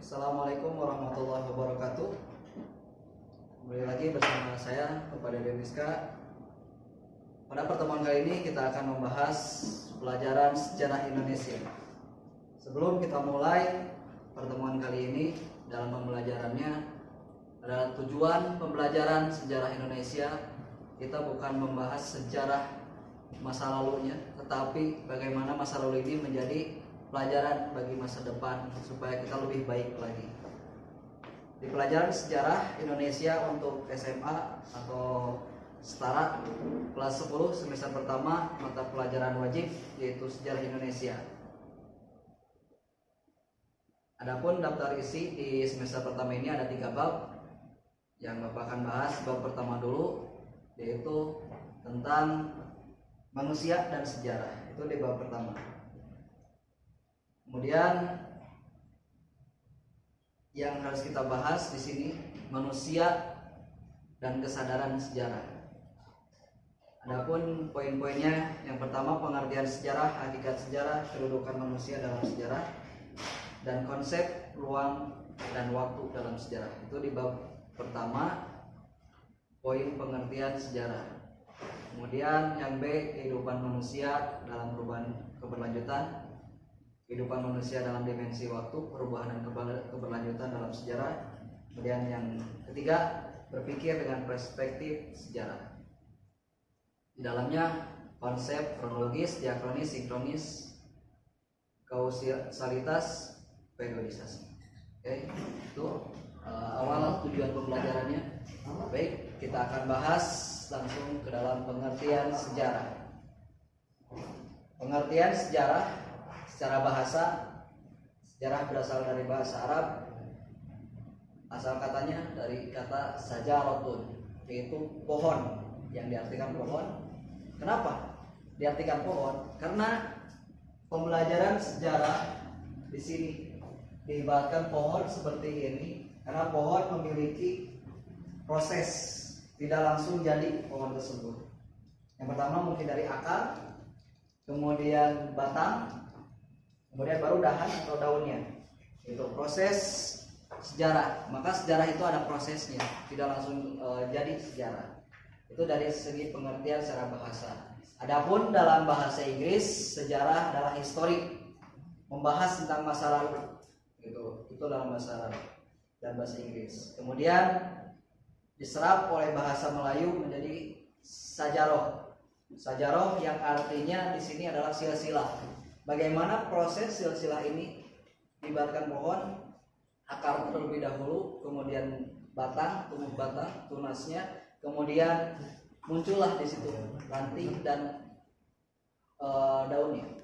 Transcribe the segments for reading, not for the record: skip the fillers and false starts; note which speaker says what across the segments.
Speaker 1: Assalamualaikum warahmatullahi wabarakatuh. Kembali lagi bersama saya kepada Demiska. Pada pertemuan kali ini kita akan membahas pelajaran sejarah Indonesia. Sebelum kita mulai pertemuan kali ini, dalam pembelajarannya adalah tujuan pembelajaran sejarah Indonesia. Kita bukan membahas sejarah masa lalunya, tetapi bagaimana masa lalu ini menjadi pelajaran bagi masa depan supaya kita lebih baik lagi. Di pelajaran sejarah Indonesia untuk SMA atau setara kelas 10 semester pertama, mata pelajaran wajib yaitu sejarah Indonesia. Adapun daftar isi di semester pertama ini ada 3 bab. Yang Bapak akan bahas bab pertama dulu, yaitu tentang manusia dan sejarah. Itu di bab pertama. Kemudian yang harus kita bahas di sini manusia dan kesadaran sejarah. Adapun poin-poinnya, yang pertama pengertian sejarah, hakikat sejarah, kedudukan manusia dalam sejarah, dan konsep ruang dan waktu dalam sejarah. Itu di bab pertama, poin pengertian sejarah. Kemudian yang B, kehidupan manusia dalam perubahan keberlanjutan, kehidupan manusia dalam dimensi waktu, perubahan dan keberlanjutan dalam sejarah. Kemudian yang ketiga, berpikir dengan perspektif sejarah. Di dalamnya konsep kronologis, diakronis, sinkronis, kausalitas, periodisasi. Oke, itu awal tujuan pembelajarannya. Baik, kita akan bahas langsung ke dalam pengertian sejarah. Pengertian sejarah secara bahasa, sejarah berasal dari bahasa Arab. Asal katanya dari kata sajaratun, yaitu pohon, yang diartikan pohon. Kenapa diartikan pohon? Karena pembelajaran sejarah di sini diibaratkan pohon seperti ini, karena pohon memiliki proses, tidak langsung jadi pohon tersebut. Yang pertama mungkin dari akar, kemudian batang, kemudian baru dahan atau daunnya. Itu proses sejarah. Maka sejarah itu ada prosesnya, tidak langsung jadi sejarah. Itu dari segi pengertian secara bahasa. Adapun dalam bahasa Inggris, sejarah adalah history, membahas tentang masa lalu. Itu dalam bahasa Arab dan bahasa Inggris. Kemudian diserap oleh bahasa Melayu menjadi sajaroh. Sajaroh yang artinya di sini adalah silsilah. Bagaimana proses silsilah ini? Diibaratkan pohon, akar terlebih dahulu, kemudian batang, tumbuh batang, tunasnya, kemudian muncullah di situ ranting dan daunnya.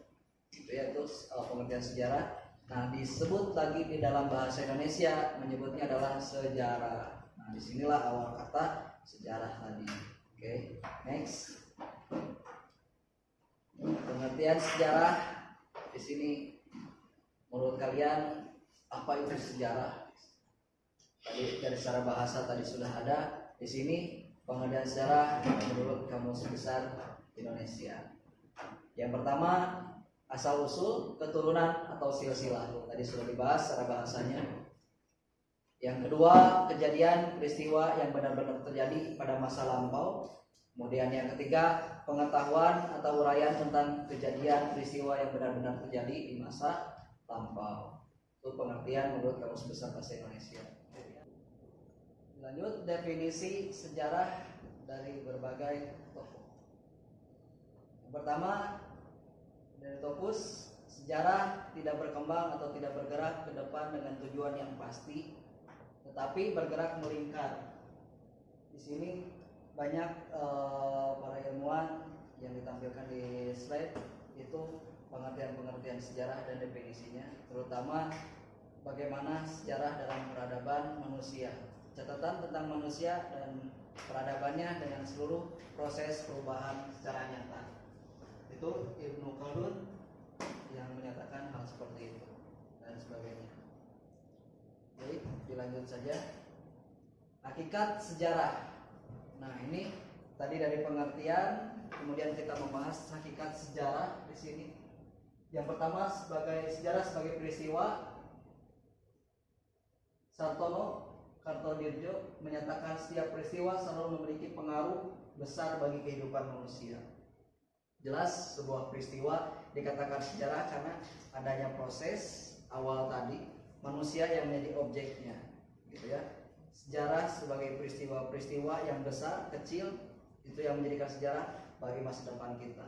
Speaker 1: Itu pengertian sejarah. Nah, disebut lagi di dalam bahasa Indonesia menyebutnya adalah sejarah. Nah, disinilah awal kata sejarah tadi. Oke, next. Pengertian sejarah di sini, menurut kalian apa itu sejarah? Tadi dari secara bahasa tadi sudah ada. Di sini pengertian sejarah menurut Kamus Besar Indonesia. Yang pertama, asal usul, keturunan atau silsilah. Tadi sudah dibahas secara bahasanya. Yang kedua, kejadian peristiwa yang benar-benar terjadi pada masa lampau. Kemudian yang ketiga, pengetahuan atau uraian tentang kejadian peristiwa yang benar-benar terjadi di masa lampau. Itu pengertian menurut Kamus Besar Bahasa Indonesia. Lanjut, definisi sejarah dari berbagai tokoh. Yang pertama, dari Topus, sejarah tidak berkembang atau tidak bergerak ke depan dengan tujuan yang pasti, tetapi bergerak melingkar. Di sini banyak para ilmuwan yang ditampilkan di slide itu pengertian-pengertian sejarah dan definisinya, terutama bagaimana sejarah dalam peradaban manusia, catatan tentang manusia dan peradabannya dengan seluruh proses perubahan secara nyata. Itu Ibnu Khaldun yang menyatakan hal seperti itu dan sebagainya. Baik, dilanjut saja. Hakikat sejarah. Nah, ini tadi dari pengertian, kemudian kita membahas hakikat sejarah di sini. Yang pertama, sebagai sejarah sebagai peristiwa Sartono Kartodirjo menyatakan setiap peristiwa selalu memiliki pengaruh besar bagi kehidupan manusia. Jelas sebuah peristiwa dikatakan sejarah karena adanya proses awal tadi manusia yang menjadi objeknya, gitu ya. Sejarah sebagai peristiwa-peristiwa yang besar, kecil, itu yang menjadikan sejarah bagi masa depan kita.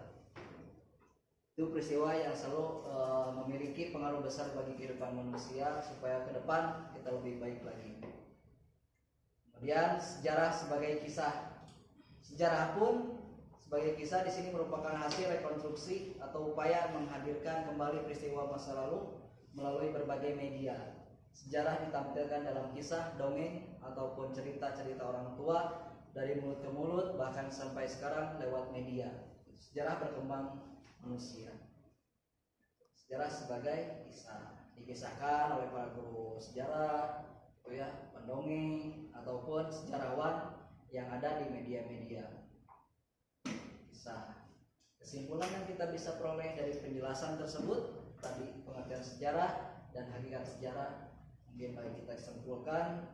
Speaker 1: Itu peristiwa yang selalu memiliki pengaruh besar bagi kehidupan manusia supaya ke depan kita lebih baik lagi. Kemudian sejarah sebagai kisah. Sejarah pun sebagai kisah di sini merupakan hasil rekonstruksi atau upaya menghadirkan kembali peristiwa masa lalu melalui berbagai media. Sejarah ditampilkan dalam kisah, dongeng, ataupun cerita-cerita orang tua dari mulut ke mulut, bahkan sampai sekarang lewat media. Sejarah berkembang manusia. Sejarah sebagai kisah dikisahkan oleh para guru sejarah, itu ya, pendongeng ataupun sejarawan yang ada di media-media. Kisah. Kesimpulan yang kita bisa peroleh dari penjelasan tersebut tadi, pengertian sejarah dan hakikat sejarah, mungkin baik kita simpulkan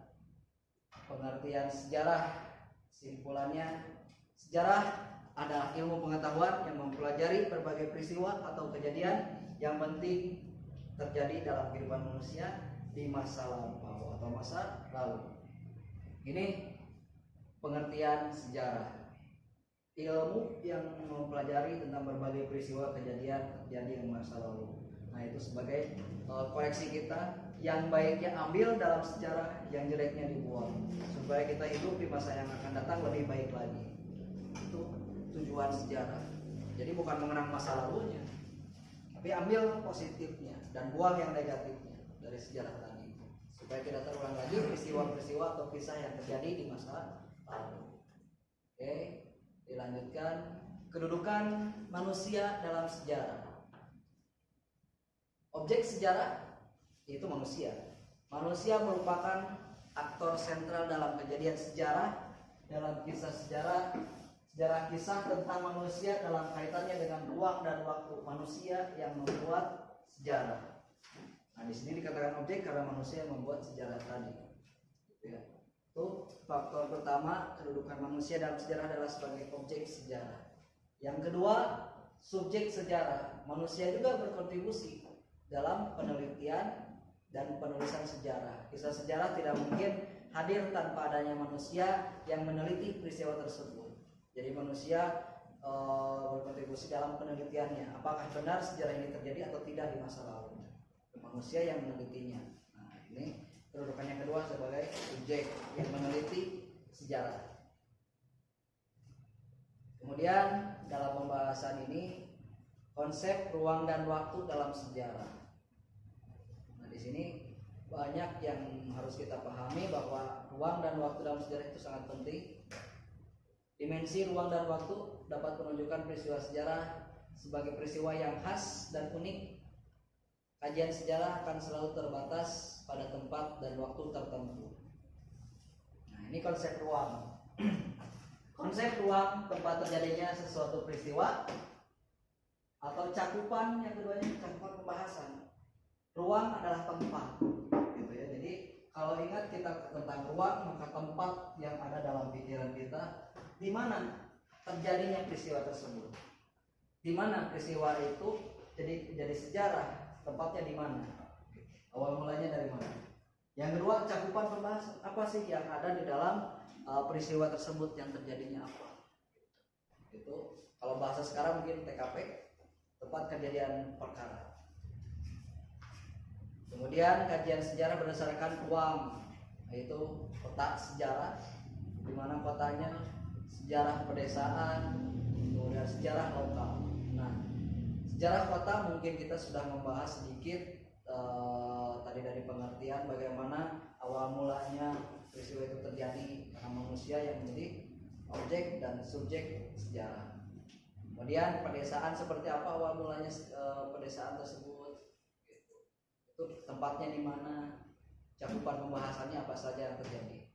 Speaker 1: pengertian sejarah. Simpulannya, sejarah adalah ilmu pengetahuan yang mempelajari berbagai peristiwa atau kejadian yang penting terjadi dalam kehidupan manusia di masa lampau atau masa lalu. Ini pengertian sejarah. Ilmu yang mempelajari tentang berbagai peristiwa kejadian terjadi di masa lalu. Nah, itu sebagai koreksi kita, yang baiknya ambil dalam sejarah, yang jeleknya dibuang, supaya kita hidup di masa yang akan datang lebih baik lagi. Itu tujuan sejarah. Jadi bukan mengenang masa lalunya, tapi ambil positifnya dan buang yang negatifnya dari sejarah tadi, supaya tidak terulang lagi peristiwa-peristiwa atau kisah yang terjadi di masa lalu. Oke, dilanjutkan. Kedudukan manusia dalam sejarah. Objek sejarah itu manusia. Manusia merupakan aktor sentral dalam kejadian sejarah, dalam kisah sejarah. Sejarah kisah tentang manusia dalam kaitannya dengan ruang dan waktu, manusia yang membuat sejarah. Nah, di sini dikatakan objek karena manusia yang membuat sejarah tadi. Ya. Itu faktor pertama, kedudukan manusia dalam sejarah adalah sebagai objek sejarah. Yang kedua, subjek sejarah. Manusia juga berkontribusi dalam penelitian dan penulisan sejarah. Kisah sejarah tidak mungkin hadir tanpa adanya manusia yang meneliti peristiwa tersebut. Jadi manusia berkontribusi dalam penelitiannya. Apakah benar sejarah ini terjadi atau tidak di masa lalu? Manusia yang menelitinya. Nah, ini kedudukannya kedua sebagai subjek yang meneliti sejarah. Kemudian dalam pembahasan ini konsep ruang dan waktu dalam sejarah. Nah, di sini banyak yang harus kita pahami bahwa ruang dan waktu dalam sejarah itu sangat penting. Dimensi ruang dan waktu dapat menunjukkan peristiwa sejarah sebagai peristiwa yang khas dan unik. Kajian sejarah akan selalu terbatas pada tempat dan waktu tertentu. Nah, ini konsep ruang. Konsep ruang, tempat terjadinya sesuatu peristiwa, atau cakupan, yang keduanya cakupan pembahasan. Ruang adalah tempat, gitu ya. Jadi kalau ingat kita tentang ruang, maka tempat yang ada dalam pikiran kita, di mana terjadinya peristiwa tersebut, di mana peristiwa itu jadi sejarah, tempatnya di mana, awal mulanya dari mana. Yang kedua, cakupan pembahasan, apa sih yang ada di dalam peristiwa tersebut, yang terjadinya apa. Itu kalau bahasa sekarang mungkin TKP, tempat kejadian perkara. Kemudian kajian sejarah berdasarkan ruang, yaitu peta sejarah, di mana kotanya, sejarah pedesaan, kemudian sejarah lokal. Nah, sejarah kota mungkin kita sudah membahas sedikit tadi dari pengertian bagaimana awal mulanya peristiwa itu terjadi karena manusia yang menjadi objek dan subjek sejarah. Kemudian pedesaan seperti apa awal mulanya pedesaan tersebut, itu tempatnya di mana, cakupan pembahasannya apa saja yang terjadi.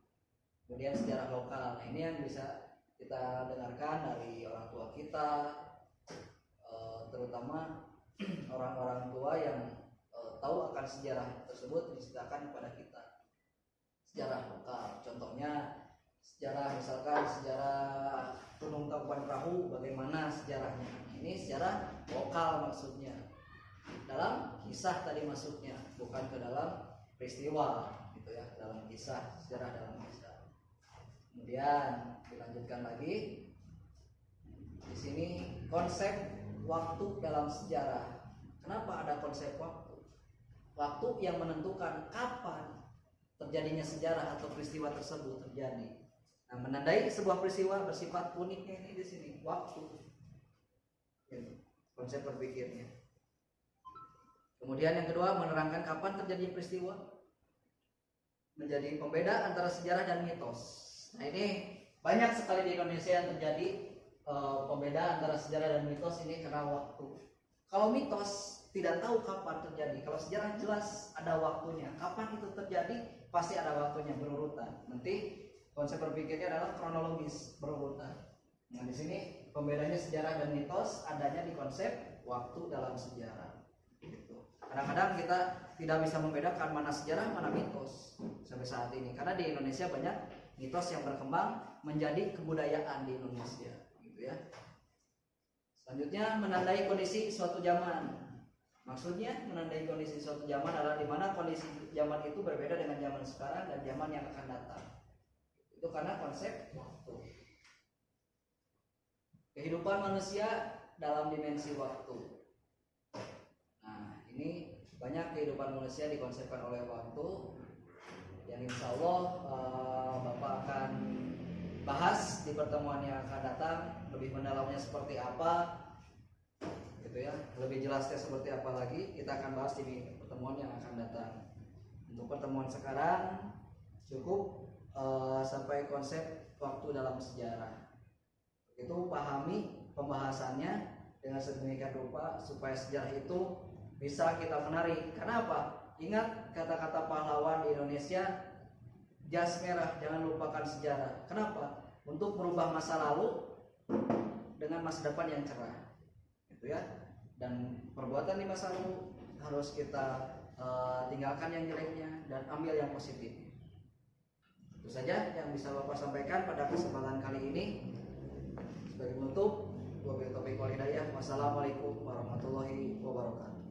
Speaker 1: Kemudian sejarah lokal, nah ini yang bisa kita dengarkan dari orang tua kita, terutama orang-orang tua yang tahu akan sejarah tersebut diceritakan kepada kita. sejarah lokal. Contohnya sejarah, misalkan sejarah Gunung Tangkuban Perahu, bagaimana sejarahnya. Ini sejarah lokal maksudnya. Dalam kisah tadi masuknya, bukan ke dalam peristiwa gitu ya, dalam kisah, sejarah dalam kisah. Kemudian dilanjutkan lagi. Di sini konsep waktu dalam sejarah. Kenapa ada konsep waktu? Waktu yang menentukan kapan terjadinya sejarah atau peristiwa tersebut terjadi. Nah, menandai sebuah peristiwa bersifat uniknya ini di sini waktu. Ini konsep berpikirnya. Kemudian yang kedua, menerangkan kapan terjadi peristiwa. Menjadi pembeda antara sejarah dan mitos. Nah, ini banyak sekali di Indonesia yang terjadi pembeda antara sejarah dan mitos ini karena waktu. Kalau mitos tidak tahu kapan terjadi. Kalau sejarah jelas ada waktunya. Kapan itu terjadi pasti ada waktunya berurutan. Nanti konsep berpikirnya adalah kronologis berurutan. Nah, di sini pembedanya sejarah dan mitos adanya di konsep waktu dalam sejarah. Gitu. Kadang-kadang kita tidak bisa membedakan mana sejarah mana mitos sampai saat ini. Karena di Indonesia banyak mitos yang berkembang menjadi kebudayaan di Indonesia, gitu ya. Selanjutnya menandai kondisi suatu zaman. Maksudnya menandai kondisi suatu zaman adalah di mana kondisi zaman itu berbeda dengan zaman sekarang dan zaman yang akan datang. Itu karena konsep waktu. Kehidupan manusia dalam dimensi waktu. Nah, ini banyak kehidupan manusia dikonsepkan oleh waktu yang insya Allah Bapak akan bahas di pertemuan yang akan datang, lebih mendalamnya seperti apa gitu ya, lebih jelasnya seperti apa lagi kita akan bahas di pertemuan yang akan datang. Untuk pertemuan sekarang cukup sampai konsep waktu dalam sejarah. Itu pahami pembahasannya dengan sedemikian rupa supaya sejarah itu bisa kita menarik. Karena apa? Ingat kata-kata pahlawan di Indonesia, jas merah, jangan lupakan sejarah. Kenapa? Untuk merubah masa lalu dengan masa depan yang cerah, gitu ya. Dan perbuatan di masa lalu harus kita tinggalkan yang jeleknya dan ambil yang positif. Itu saja yang bisa Bapak sampaikan pada kesempatan kali ini. Sebagai penutup, wabillahi taufiq wal hidayah. Wassalamualaikum warahmatullahi wabarakatuh.